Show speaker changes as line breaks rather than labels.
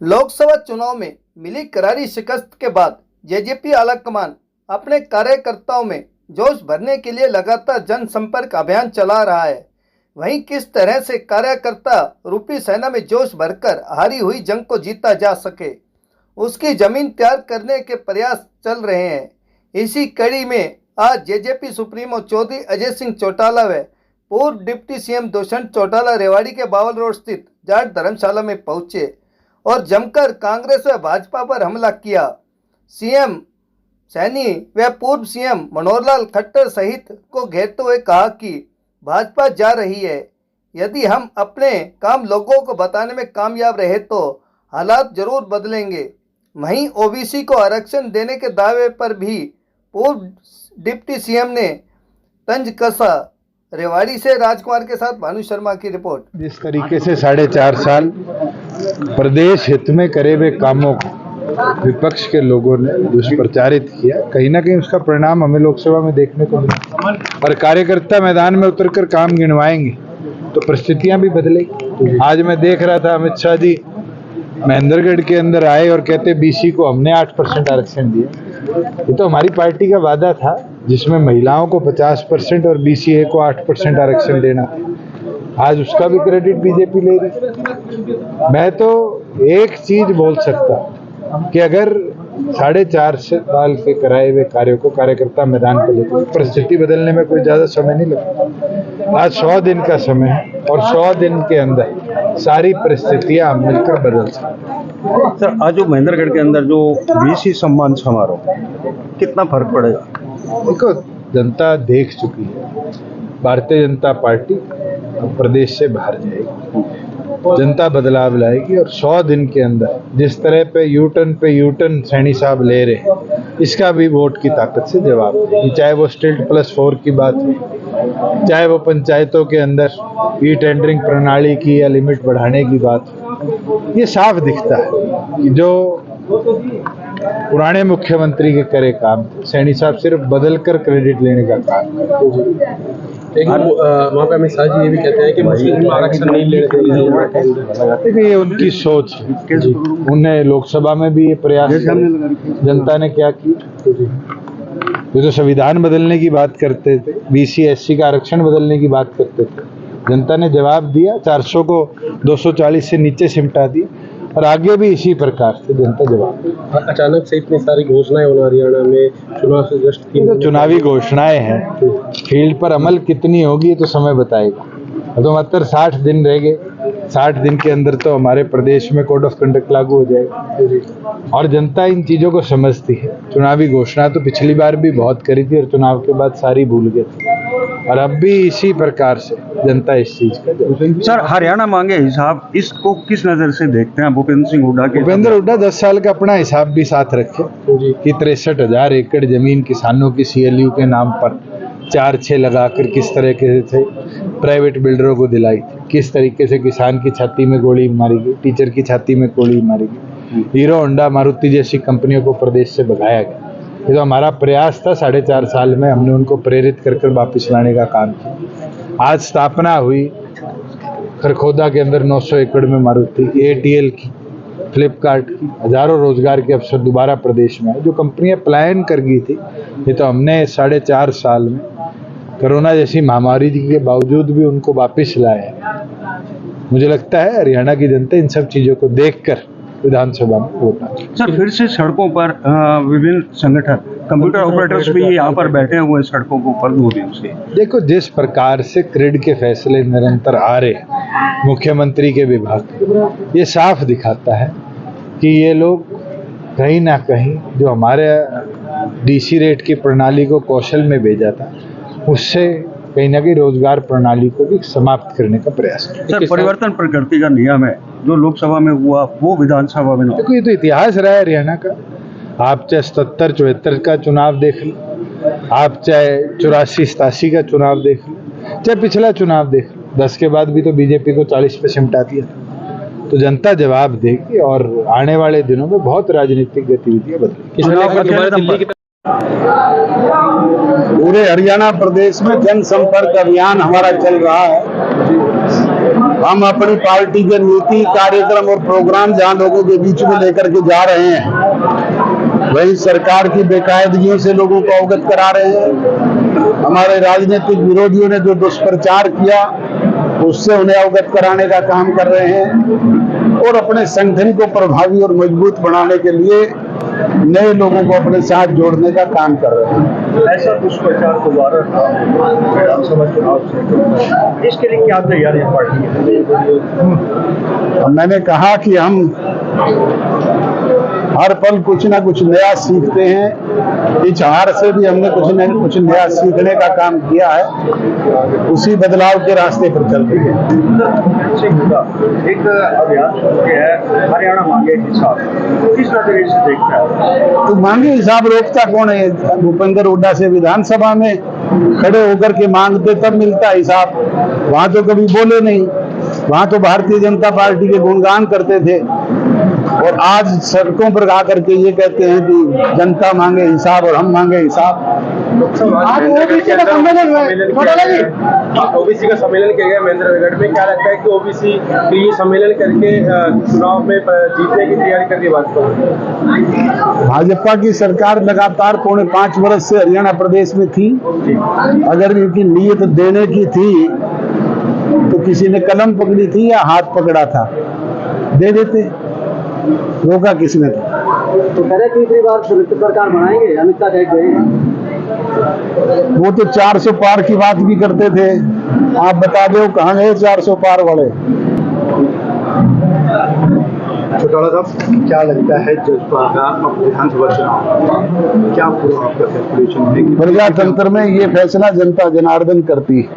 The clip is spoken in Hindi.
लोकसभा चुनाव में मिली करारी शिकस्त के बाद जेजेपी आलाकमान अपने कार्यकर्ताओं में जोश भरने के लिए लगातार जनसंपर्क अभियान चला रहा है। वहीं किस तरह से कार्यकर्ता रूपी सेना में जोश भरकर हारी हुई जंग को जीता जा सके, उसकी जमीन तैयार करने के प्रयास चल रहे हैं। इसी कड़ी में आज जेजेपी सुप्रीमो चौधरी अजय सिंह चौटाला व पूर्व डिप्टी सीएम दुष्यंत चौटाला रेवाड़ी के बावल रोड स्थित जाट धर्मशाला में पहुंचे और जमकर कांग्रेस व भाजपा पर हमला किया। सीएम सैनी व पूर्व सीएम मनोहरलाल खट्टर सहित को घेरते हुए कहा कि भाजपा जा रही है, यदि हम अपने काम लोगों को बताने में कामयाब रहे तो हालात जरूर बदलेंगे। वहीं ओबीसी को आरक्षण देने के दावे पर भी पूर्व डिप्टी सीएम ने तंज कसा। रेवाड़ी से राजकुमार के साथ भानु शर्मा की रिपोर्ट।
जिस तरीके से 4.5 साल प्रदेश हित में करे हुए कामों को विपक्ष के लोगों ने दुष्प्रचारित किया, कहीं ना कहीं उसका परिणाम हमें लोकसभा में देखने को मिला। और कार्यकर्ता मैदान में उतरकर काम गिनवाएंगे तो परिस्थितियां भी बदलेगी। आज मैं देख रहा था अमित शाह जी महेंद्रगढ़ के अंदर आए और कहते बीसी को हमने 8% आरक्षण दिया। ये तो हमारी पार्टी का वादा था जिसमें महिलाओं को 50% और बीसीए को 8% आरक्षण देना। आज उसका भी क्रेडिट बीजेपी ले रही। मैं तो एक चीज बोल सकता कि अगर 4.5 साल के कराए हुए कार्यों को कार्यकर्ता मैदान पर लेते परिस्थिति बदलने में कोई ज्यादा समय नहीं लगता। आज 100 दिन का समय है और 100 दिन के अंदर सारी परिस्थितियां मिलकर बदल सकती।
सर, आज जो महेंद्रगढ़ के अंदर जो बीसी सम्मान समारोह, कितना फर्क पड़ेगा?
देखो, जनता देख चुकी है, भारतीय जनता पार्टी प्रदेश से बाहर जाएगी, जनता बदलाव लाएगी और 100 दिन के अंदर जिस तरह पे यू टर्न सैनी साहब ले रहे हैं, इसका भी वोट की ताकत से जवाब देगी। चाहे वो स्टिल्ट +4 की बात हो, चाहे वो पंचायतों के अंदर ई टेंडरिंग प्रणाली की या लिमिट बढ़ाने की बात हो, ये साफ दिखता है कि जो पुराने मुख्यमंत्री के करे काम सैनी साहब सिर्फ बदल कर क्रेडिट लेने का काम करते।
वहाँ पे अमित शाह जी ये भी कहते हैं कि मुस्लिम आरक्षण नहीं लेने देंगे।
ये उनकी सोच है। उन्हें लोकसभा में भी ये प्रयास जनता ने क्या किया। ये तो संविधान बदलने की बात करते थे, बीसी एससी का आरक्षण बदलने की बात करते थे, जनता ने जवाब दिया, 400 को 240 से नीचे सिमटा दिया और आगे भी इसी प्रकार से जनता जवाब।
अचानक से इतनी सारी घोषणाएं होना हरियाणा में चुनाव से जस्ट 3
चुनावी घोषणाएं हैं, फील्ड पर अमल कितनी होगी ये तो समय बताएगा। तो मात्र 60 दिन रह गए, 60 दिन के अंदर तो हमारे प्रदेश में कोड ऑफ कंडक्ट लागू हो जाएगा और जनता इन चीजों को समझती है। चुनावी घोषणा तो पिछली बार भी बहुत करी थी और चुनाव के बाद सारी भूल गए थे और अब भी इसी प्रकार से जनता इस चीज का।
सर, हरियाणा मांगे हिसाब, इसको किस नजर से देखते हैं? भूपेंद्र सिंह हुड्डा के
भूपेंद्र हुड्डा 10 साल का अपना हिसाब भी साथ रखे कि 63,000 एकड़ जमीन किसानों की CLU के नाम पर 4-6 लगाकर किस तरीके से प्राइवेट बिल्डरों को दिलाई, किस तरीके से किसान की छाती में गोली मारी गई, टीचर की छाती में गोली मारी गई, हीरो होंडा मारुति जैसी कंपनियों को प्रदेश से भगाया गया। ये तो हमारा प्रयास था, 4.5 साल में हमने उनको प्रेरित कर वापस लाने का काम किया। आज स्थापना हुई खरखोदा के अंदर 900 एकड़ में मारुति, ATL की, फ्लिपकार्ट की, हजारों रोजगार के अवसर दोबारा प्रदेश में आए। जो कंपनियां पलायन कर गई थी, ये तो हमने 4.5 साल में कोरोना जैसी महामारी के बावजूद भी उनको वापस लाया। मुझे लगता है हरियाणा की जनता इन सब चीजों को देखकर विधानसभा में वोट।
सर, फिर से सड़कों पर विभिन्न संगठन, कंप्यूटर ऑपरेटर्स भी यहाँ पर बैठे हुए सड़कों के ऊपर 2 दिन से।
देखो, जिस प्रकार से क्रिड के फैसले निरंतर आ रहे मुख्यमंत्री के विभाग, ये साफ दिखाता है कि ये लोग कहीं ना कहीं जो हमारे DC रेट की प्रणाली को कौशल में भेजा था, उससे कहीं ना कहीं रोजगार प्रणाली को भी समाप्त करने का प्रयास है।
सर, परिवर्तन प्रकृति का नियम है, जो लोकसभा में हुआ वो विधानसभा में।
देखो, ये तो इतिहास रहा है हरियाणा का। आप चाहे 77-74 का चुनाव देख लो, आप चाहे 84-87 का चुनाव देख लो, चाहे पिछला चुनाव देख लो, 10 के बाद भी तो बीजेपी को 40 पे सिमटा दिया था। तो जनता जवाब देगी और आने वाले दिनों में बहुत राजनीतिक गतिविधियां बदलेंगी।
पूरे हरियाणा प्रदेश में जनसंपर्क अभियान हमारा चल रहा है हम अपनी पार्टी के नीति कार्यक्रम और प्रोग्राम जहां लोगों के बीच में लेकर के जा रहे हैं, वही सरकार की बेकायदगियों से लोगों को अवगत करा रहे हैं। हमारे राजनीतिक विरोधियों ने जो दुष्प्रचार किया उससे उन्हें अवगत कराने का काम कर रहे हैं और अपने संगठन को प्रभावी और मजबूत बनाने के लिए नए लोगों को अपने साथ जोड़ने का काम कर रहे हैं।
ऐसा दुष्प्रचार दोबारा विधानसभा चुनाव से, इसके लिए क्या तैयारी है पार्टी की?
मैंने कहा कि हम हर पल कुछ ना कुछ नया सीखते हैं। इस हार से भी हमने कुछ न कुछ नया सीखने का काम किया है, उसी बदलाव के रास्ते पर चल रहे हैं।
एक अभियान शुरू किया है, हरियाणा मांगे हिसाब, किस नजरिए से देखता है?
तो मांगे हिसाब रोकता कौन है? भूपेंद्र हुड्डा से विधानसभा में खड़े होकर के मांगते तब मिलता हिसाब, वहां तो कभी बोले नहीं। वहां तो भारतीय जनता पार्टी के गुणगान करते थे और आज सड़कों पर आकर के ये कहते हैं कि जनता मांगे हिसाब और हम मांगे हिसाब।
ओबीसी का सम्मेलन किया गया महेंद्रगढ़ में, क्या लगता है कि ओबीसी के ये सम्मेलन करके चुनाव में जीतने की तैयारी करके बात करो?
भाजपा की सरकार लगातार 4.5 वर्ष से हरियाणा प्रदेश में थी। अगर इनकी नीयत देने की थी तो किसी ने कलम पकड़ी थी या हाथ पकड़ा था, दे देते, रोका किसने था?
तो कह रहे तीसरी बार संयुक्त सरकार बनाएंगे, अमित शाह कह गए।
वो तो 400 पार की बात भी करते थे। आप बता दो कहाँ गए 400 पार वाले?
चौटाला साहब, क्या लगता है जसपा का विधानसभा चुनाव क्या पूरा आपका कैलकुलेशन है?
प्रजातंत्र में ये फैसला जनता जनार्दन करती है।